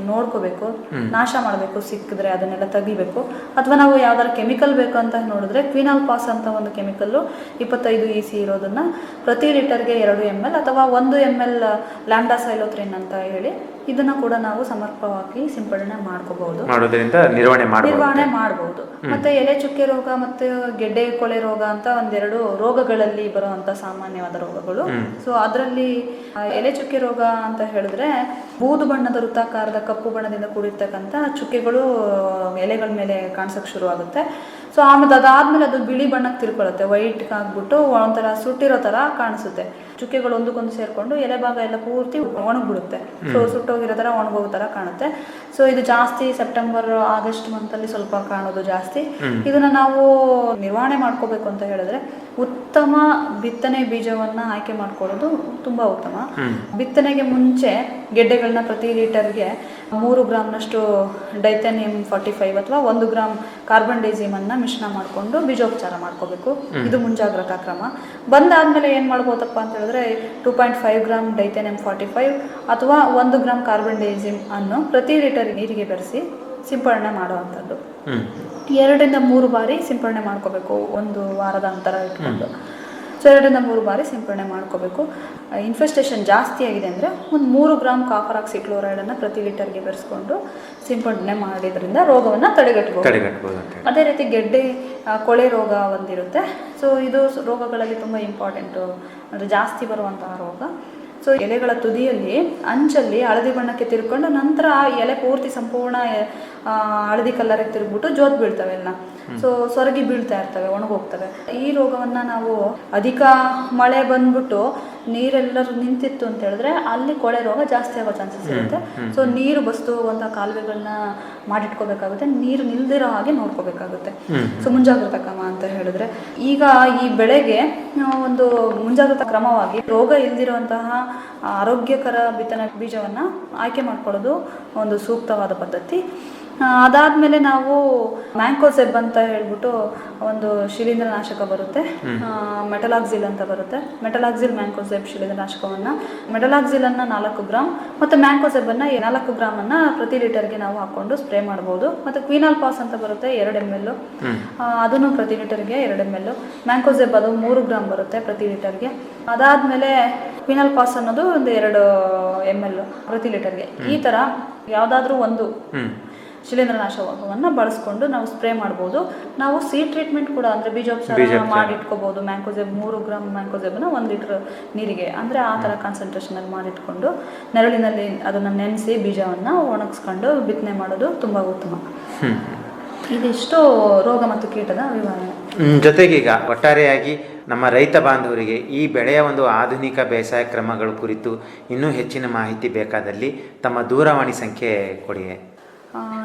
ನೋಡ್ಕೋಬೇಕು, ನಾಶ ಮಾಡಬೇಕು, ಸಿಕ್ಕಿದ್ರೆ ಅದನ್ನೆಲ್ಲ ತೆಗಿಬೇಕು. ಅಥವಾ ನಾವು ಯಾವ್ದಾದ್ರು ಕೆಮಿಕಲ್ ಬೇಕು ಅಂತ ನೋಡಿದ್ರೆ ಕ್ವಿನಾಲ್ ಪಾಸ್ ಅಂತ ಒಂದು ಕೆಮಿಕಲ್ಲು 25 EC ಇರೋದನ್ನ ಪ್ರತಿ ಲೀಟರ್ಗೆ 2 ml ಅಥವಾ 1 ml ಲ್ಯಾಂಬ್ಡಾ ಸೈಲೋಥ್ರಿನ್ ಅಂತ ಹೇಳಿ ಇದನ್ನ ಕೂಡ ನಾವು ಸಮರ್ಪಕವಾಗಿ ಸಿಂಪಡಣೆ ಮಾಡ್ಕೋಬಹುದು, ನಿರ್ವಹಣೆ ಮಾಡಬಹುದು. ಮತ್ತೆ ಎಲೆ ಚುಕ್ಕೆ ರೋಗ ಮತ್ತು ಗೆಡ್ಡೆ ಕೊಳೆ ರೋಗ ಅಂತ ಒಂದೆರಡು ರೋಗಗಳಲ್ಲಿ ಬರುವಂತ ಸಾಮಾನ್ಯವಾದ ರೋಗಗಳು. ಸೊ ಅದರಲ್ಲಿ ಎಲೆ ಚುಕ್ಕೆ ರೋಗ ಅಂತ ಹೇಳಿದ್ರೆ ಬೂದು ಬಣ್ಣದ ವೃತ್ತಾಕಾರದ ಕಪ್ಪು ಬಣ್ಣದಿಂದ ಕೂಡಿರ್ತಕ್ಕಂಥ ಚುಕ್ಕೆಗಳು ಎಲೆಗಳ ಮೇಲೆ ಕಾಣಿಸಕ್ ಶುರು ಆಗುತ್ತೆ. ಸೊ ಆಮೇಲೆ ಅದಾದ್ಮೇಲೆ ಅದು ಬಿಳಿ ಬಣ್ಣಕ್ಕೆ ತಿರ್ಕೊಳ್ಳುತ್ತೆ, ವೈಟ್ ಆಗ್ಬಿಟ್ಟು ಒಂಥರ ಸುಟ್ಟಿರೋ ತರ ಕಾಣಿಸುತ್ತೆ. ಚುಕ್ಕೆಗಳು ಒಂದಕ್ಕೊಂದು ಸೇರ್ಕೊಂಡು ಎಲೆ ಭಾಗ ಎಲ್ಲ ಪೂರ್ತಿ ಒಣಗ್ಬಿಡುತ್ತೆ. ಸೊ ಸುಟ್ಟೋಗಿರೋ ತರ ಒಣಗೋಗೋ ತರ ಕಾಣುತ್ತೆ. ಸೊ ಇದು ಜಾಸ್ತಿ ಸೆಪ್ಟೆಂಬರ್ ಆಗಸ್ಟ್ ಮಂತಲ್ಲಿ ಸ್ವಲ್ಪ ಕಾಣೋದು ಜಾಸ್ತಿ. ಇದನ್ನ ನಾವು ನಿರ್ವಹಣೆ ಮಾಡ್ಕೋಬೇಕು ಅಂತ ಹೇಳಿದ್ರೆ ಉತ್ತಮ ಬಿತ್ತನೆ ಬೀಜವನ್ನ ಆಯ್ಕೆ ಮಾಡ್ಕೊಳ್ಳೋದು ತುಂಬಾ ಉತ್ತಮ. ಬಿತ್ತನೆಗೆ ಮುಂಚೆ ಗೆಡ್ಡೆಗಳನ್ನ ಪ್ರತಿ ಲೀಟರ್ಗೆ 3 ಗ್ರಾಮ್ನಷ್ಟು ಡೈಥೇನಿಯಂ 45 ಅಥವಾ 1 ಗ್ರಾಮ್ ಕಾರ್ಬನ್ ಡೈಸಿಮ್ ಅನ್ನ ಮಿಶ್ರಣ ಮಾಡಿಕೊಂಡು ಬೀಜೋಪಚಾರ ಮಾಡ್ಕೋಬೇಕು. ಇದು ಮುಂಜಾಗ್ರತಾ ಕ್ರಮ. ಬಂದಾದ್ಮೇಲೆ ಏನ್ ಮಾಡ್ಬೋದಪ್ಪ ಅಂತ ಹೇಳಿದ್ರೆ 2.5 ಗ್ರಾಮ್ ಡೈಥೇನಿಯಂ 45 ಅಥವಾ 1 ಗ್ರಾಮ್ ಕಾರ್ಬನ್ ಡೈಸಿಮ್ ಅನ್ನು ಪ್ರತಿ ಲೀಟರ್ ನೀರಿಗೆ ಬೆರೆಸಿ ಸಿಂಪಡಣೆ ಮಾಡುವಂಥದ್ದು. 2 ರಿಂದ 3 ಬಾರಿ ಸಿಂಪಡಣೆ ಮಾಡ್ಕೋಬೇಕು, 1 ವಾರದ ಅಂತರ ಇಟ್ಕೊಂಡು. ಸೊ 2 ರಿಂದ 3 ಬಾರಿ ಸಿಂಪಡಣೆ ಮಾಡ್ಕೋಬೇಕು. ಇನ್ಫೆಸ್ಟೇಷನ್ ಜಾಸ್ತಿ ಆಗಿದೆ ಅಂದರೆ 3 ಗ್ರಾಮ್ ಕಾಪರ್ ಆಕ್ಸಿಕ್ಲೋರೈಡ್ ಅನ್ನು ಪ್ರತಿ ಲೀಟರ್ಗೆ ಬೆರೆಸ್ಕೊಂಡು ಸಿಂಪಡಣೆ ಮಾಡಿದ್ರಿಂದ ರೋಗವನ್ನು ತಡೆಗಟ್ಟಬಹುದು. ಅದೇ ರೀತಿ ಗೆಡ್ಡೆ ಕೊಳೆ ರೋಗ ಒಂದಿರುತ್ತೆ. ಸೊ ಇದು ರೋಗಗಳಲ್ಲಿ ತುಂಬ ಇಂಪಾರ್ಟೆಂಟು, ಅಂದರೆ ಜಾಸ್ತಿ ಬರುವಂತಹ ರೋಗ. ಸೊ ಎಲೆಗಳ ತುದಿಯಲ್ಲಿ ಅಂಚಲ್ಲಿ ಹಳದಿ ಬಣ್ಣಕ್ಕೆ ತಿರ್ಕೊಂಡು ನಂತರ ಎಲೆ ಪೂರ್ತಿ ಸಂಪೂರ್ಣ ಹಳದಿ ಕಲರಿಗೆ ತಿರುಗ್ಬಿಟ್ಟು ಜೋತ್ ಬೀಳ್ತವೆ ಎಲ್ಲ. ಸೊ ಸೊರಗಿ ಬೀಳ್ತಾ ಇರ್ತವೆ, ಒಣಗೋಗ್ತವೆ. ಈ ರೋಗವನ್ನ ನಾವು ಅಧಿಕ ಮಳೆ ಬಂದ್ಬಿಟ್ಟು ನೀರೆಲ್ಲರೂ ನಿಂತಿತ್ತು ಅಂತ ಹೇಳಿದ್ರೆ ಅಲ್ಲಿ ಕೊಳೆ ರೋಗ ಜಾಸ್ತಿ ಆಗೋ ಚಾನ್ಸಸ್ ಇರುತ್ತೆ. ಸೊ ನೀರು ಬಸ್ತು ಹೋಗುವಂತ ಕಾಲುವೆಗಳನ್ನ ಮಾಡಿಟ್ಕೋಬೇಕಾಗುತ್ತೆ, ನೀರು ನಿಲ್ದಿರೋ ಹಾಗೆ ನೋಡ್ಕೋಬೇಕಾಗುತ್ತೆ. ಸೊ ಮುಂಜಾಗ್ರತಾ ಕ್ರಮ ಅಂತ ಹೇಳಿದ್ರೆ ಈಗ ಈ ಬೆಳೆಗೆ ಒಂದು ಮುಂಜಾಗ್ರತಾ ಕ್ರಮವಾಗಿ ರೋಗ ಇಲ್ದಿರುವಂತಹ ಆರೋಗ್ಯಕರ ಬಿತ್ತನೆ ಬೀಜವನ್ನ ಆಯ್ಕೆ ಮಾಡ್ಕೊಳ್ಳೋದು ಒಂದು ಸೂಕ್ತವಾದ ಪದ್ಧತಿ. ಅದಾದಮೇಲೆ ನಾವು ಮ್ಯಾಂಕೋಸೆಬ್ ಅಂತ ಹೇಳ್ಬಿಟ್ಟು ಒಂದು ಶಿಲೀಂಧ್ರನಾಶಕ ಬರುತ್ತೆ, ಮೆಟಲಾಕ್ಸಿಲ್ ಅಂತ ಬರುತ್ತೆ. ಮೆಟಲಾಕ್ಸಿಲ್ ಮ್ಯಾಂಕೋಸೆಬ್ ಶಿಲೀಂಧ್ರನಾಶಕವನ್ನು, ಮೆಟಲಾಕ್ಸಿಲನ್ನು 4 ಗ್ರಾಮ್ ಮತ್ತು ಮ್ಯಾಂಕೋಸೆಬನ್ನು 4 ಗ್ರಾಮನ್ನು ಪ್ರತಿ ಲೀಟರ್ಗೆ ನಾವು ಹಾಕ್ಕೊಂಡು ಸ್ಪ್ರೇ ಮಾಡ್ಬೋದು. ಮತ್ತು ಕ್ವಿನಾಲ್ ಪಾಸ್ ಅಂತ ಬರುತ್ತೆ 2 ml, ಅದನ್ನು ಪ್ರತಿ ಲೀಟರ್ಗೆ 2 ml. ಮ್ಯಾಂಕೋಸೆಬ್ ಅದು 3 ಗ್ರಾಮ್ ಬರುತ್ತೆ ಪ್ರತಿ ಲೀಟರ್ಗೆ. ಅದಾದಮೇಲೆ ಕ್ವಿನಾಲ್ ಪಾಸ್ ಅನ್ನೋದು ಒಂದು 2 ml ಪ್ರತಿ ಲೀಟರ್ಗೆ. ಈ ಥರ ಯಾವುದಾದ್ರೂ ಒಂದು ಶಿಲೀಂಧ್ರನಾಶಕವನ್ನು ಬಳಸ್ಕೊಂಡು ನಾವು ಸ್ಪ್ರೇ ಮಾಡ್ಬೋದು. ನಾವು ಸೀಡ್ ಟ್ರೀಟ್ಮೆಂಟ್ ಕೂಡ ಅಂದರೆ ಬೀಜೋಪಚಾರ ಮಾಡಿಟ್ಕೋಬೋದು. ಮ್ಯಾಂಕೋಸೆಬ್ 3 ಗ್ರಾಮ್ ಮ್ಯಾಂಕೋಸೆಬ್ನ 1 ಲೀಟ್ರ್ ನೀರಿಗೆ ಅಂದರೆ ಆ ಥರ ಕಾನ್ಸಂಟ್ರೇಷನಲ್ಲಿ ಮಾಡಿಟ್ಕೊಂಡು ನೆರಳಿನಲ್ಲಿ ಅದನ್ನು ನೆನೆಸಿ ಬೀಜವನ್ನು ಒಣಗಿಸ್ಕೊಂಡು ಬಿತ್ತನೆ ಮಾಡೋದು ತುಂಬ ಉತ್ತಮ. ಇದಿಷ್ಟು ರೋಗ ಮತ್ತು ಕೀಟದ ವಿವರಣೆ. ಜೊತೆಗೀಗ ಒಟ್ಟಾರೆಯಾಗಿ ನಮ್ಮ ರೈತ ಬಾಂಧವರಿಗೆ ಈ ಬೆಳೆಯ ಒಂದು ಆಧುನಿಕ ಬೇಸಾಯ ಕ್ರಮಗಳ ಕುರಿತು ಇನ್ನೂ ಹೆಚ್ಚಿನ ಮಾಹಿತಿ ಬೇಕಾದಲ್ಲಿ ತಮ್ಮ ದೂರವಾಣಿ ಸಂಖ್ಯೆ ಕೊಡಿಯೇ?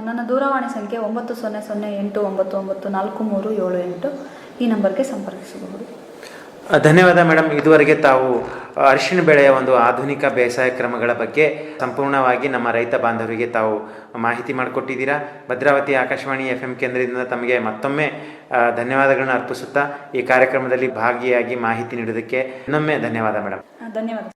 ನನ್ನ ದೂರವಾಣಿ ಸಂಖ್ಯೆ 9008994378 ಈ ನಂಬರ್ಗೆ ಸಂಪರ್ಕಿಸಬಹುದು. ಧನ್ಯವಾದ ಮೇಡಮ್. ಇದುವರೆಗೆ ತಾವು ಅರಿಶಿಣ ಬೆಳೆಯ ಒಂದು ಆಧುನಿಕ ಬೇಸಾಯ ಕ್ರಮಗಳ ಬಗ್ಗೆ ಸಂಪೂರ್ಣವಾಗಿ ನಮ್ಮ ರೈತ ಬಾಂಧವರಿಗೆ ತಾವು ಮಾಹಿತಿ ಮಾಡಿಕೊಟ್ಟಿದ್ದೀರಾ. ಭದ್ರಾವತಿ ಆಕಾಶವಾಣಿ FM ಕೇಂದ್ರದಿಂದ ತಮಗೆ ಮತ್ತೊಮ್ಮೆ ಧನ್ಯವಾದಗಳನ್ನು ಅರ್ಪಿಸುತ್ತಾ ಈ ಕಾರ್ಯಕ್ರಮದಲ್ಲಿ ಭಾಗಿಯಾಗಿ ಮಾಹಿತಿ ನೀಡೋದಕ್ಕೆ ಇನ್ನೊಮ್ಮೆ ಧನ್ಯವಾದ ಮೇಡಮ್. ಧನ್ಯವಾದ.